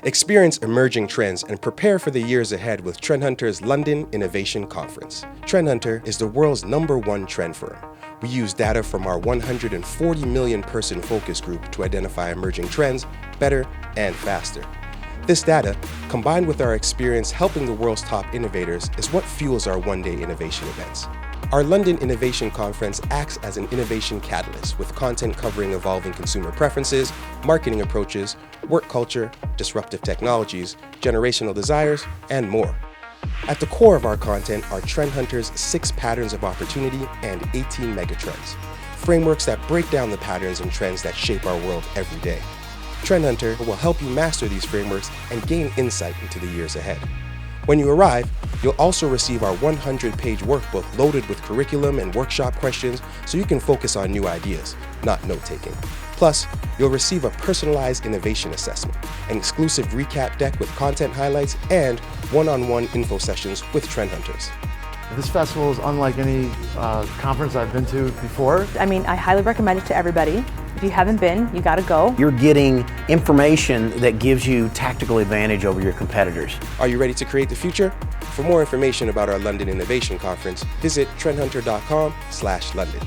Experience emerging trends and prepare for the years ahead with TrendHunter's London Innovation Conference. TrendHunter is the world's #1 trend firm. We use data from our 140 million person focus group to identify emerging trends better and faster. This data, combined with our experience helping the world's top innovators, is what fuels our one-day innovation events. Our London Innovation Conference acts as an innovation catalyst with content covering evolving consumer preferences, marketing approaches, work culture, disruptive technologies, generational desires, and more. At the core of our content are TrendHunter's 6 patterns of opportunity and 18 megatrends, frameworks that break down the patterns and trends that shape our world every day. TrendHunter will help you master these frameworks and gain insight into the years ahead. When you arrive, you'll also receive our 100-page workbook loaded with curriculum and workshop questions so you can focus on new ideas, not note-taking. Plus, you'll receive a personalized innovation assessment, an exclusive recap deck with content highlights, and one-on-one info sessions with TrendHunters. This festival is unlike any conference I've been to before. I highly recommend it to everybody. If you haven't been, you gotta go. You're getting information that gives you tactical advantage over your competitors. Are you ready to create the future? For more information about our London Innovation Conference, visit trendhunter.com/London.